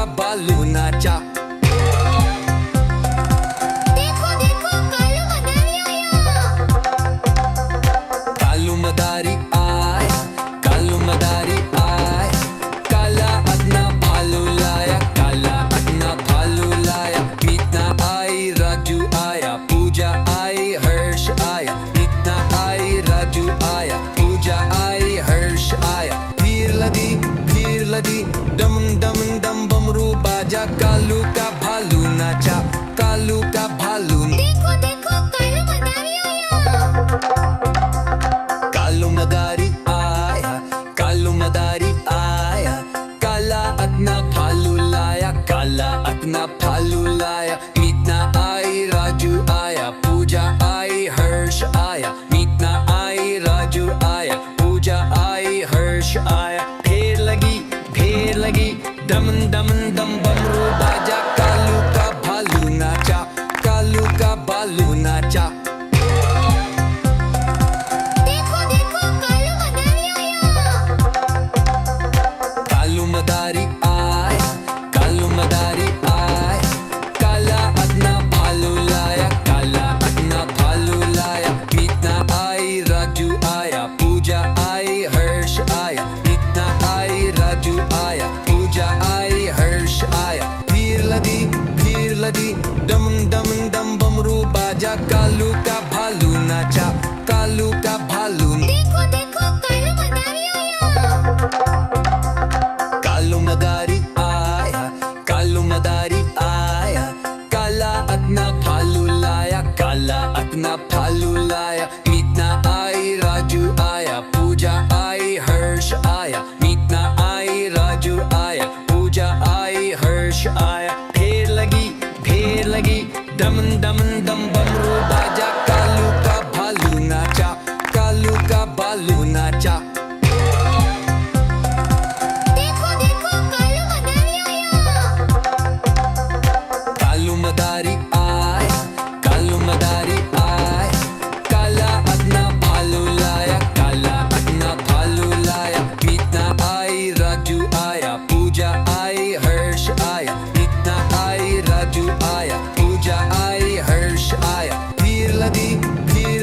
का भालू नाचा। देखो देखो कालू मदारी आया। कालू मदारी आय, कालू मदारी आय, काला अपना भालू लाया, काला अपना भालू लाया। मीतना आई, राजू आया, पूजा आई, हर्ष आया। मीतना आई, राजू आया, पूजा आई, हर्ष आया। भीड़ लगी डम डम डम बमरू बाजा, कालू का भालू नाचा, कालू का भालू। देखो देखो कालू मदारी आया। कालू मदारी आया, कालू मदारी आया, काला अपना भालू लाया, काला अपना भालू लाया। मीतना आई, राजू आया, पूजा आई, हर्ष आया। मीतना आई, राजू आया, पूजा आई, हर्ष आया। भीड़ लगी डम डम डम बमरू बाजा, कालू का भालू नाचा, कालू का भालू नाचा। देखो देखो कालू मदारी आया। कालू मदारी आय, कालू मदारी आय, काला अपना भालू लाया, काला अपना भालू लाया। मीतना आई, राजू आया, पूजा आई, हर्ष आया। मीतना आई, राजू आया, पूजा आई, हर्ष आया। भीड़ लगी डम डम डम बमरू बाजा, कालू का भालू नाचा, कालू का भालू। देखो देखो कालू मदारी आया। कालू मदारी आया, कालू मदारी आया, काला अपना भालू लाया, काला अपना भालू लाया। मीतना आई, राजू आया, पूजा आई, हर्ष आया। मीतना आई, राजू आया, पूजा आई, हर्ष आया। भीड़ लगी डम डम डम बमरू बाजा, कालू का भालू नाचा, कालू का भालू नाचा। देखो देखो कालू मदारी आया। कालू मदारी आय, कालू मदारी आय, काला अपना भालू लाया, काला अपना भालू लाया। मीतना आई, राजू आया, पूजा आई, हर्ष आया। मीतना आई, राजू आया, पूजा आई, हर्ष आया। भीड़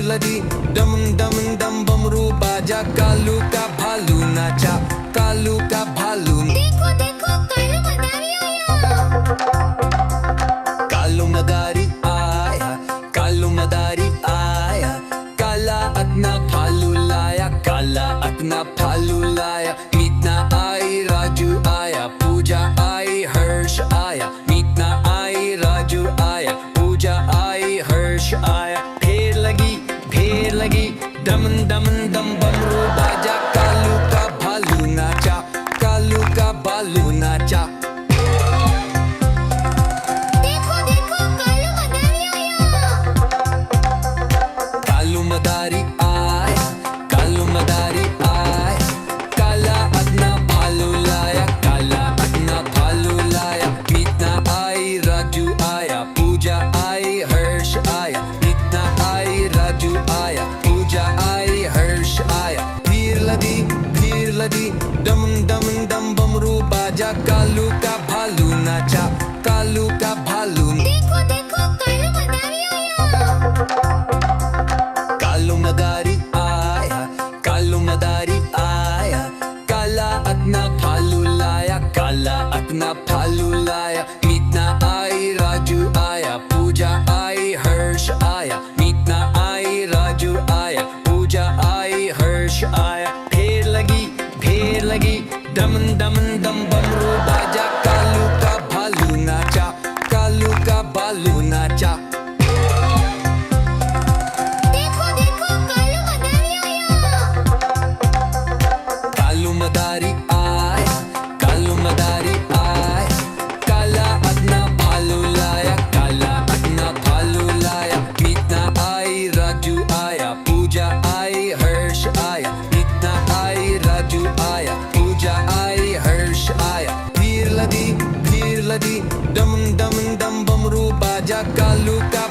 लगी डम डम डम बमरू बाजा, कालू का भालू नाचा, कालू का भालू। देखो देखो कालू मदारी आया। कालू मदारी आया, कालू मदारी आया, काला अपना भालू लाया, काला अपना भालू लाया। मीतना आई, राजू आया, पूजा आई, हर्ष आया। मीतना आई, राजू आया, पूजा आई, हर्ष आया। भीड़ लगी डम डम डम बमरू बाजा, कालू का भालू नाचा, कालू का भालू नाचा। देखो देखो कालू मदारी आया। कालू मदारी आय, कालू मदारी आय, काला अपना भालू लाया, काला अपना भालू लाया। मीतना आई, राजू आया, पूजा आई, हर्ष आया। मीतना आई, राजू आया, पूजा आई, हर्ष आया। भीड़ लगी डम डम डम बमरू बाजा, कालू का भालू नाचा, कालू का भालू। देखो देखो कालू मदारी आया। कालू मदारी आया, कालू मदारी आया, काला अपना भालू लाया, काला अपना भालू लाया। मीतना आई, राजू आया, पूजा आई, हर्ष आया। मीतना आई, राजू आया, पूजा आई, हर्ष आया। भीड़ लगी डम डम डम बमरू बाजा, कालू का भालू नाचा, कालू का भालू नाचा। देखो देखो कालू मदारी आया। कालू मदारी आय, कालू मदारी आय, काला अपना भालू लाया, काला अपना भालू लाया। मीतना आई, राजू आया, पूजा आई, हर्ष आया। मीतना आई, राजू आया, पूजा आई, हर्ष आया। भीड़ लगी डम डम डम बमरू बाजा, कालू का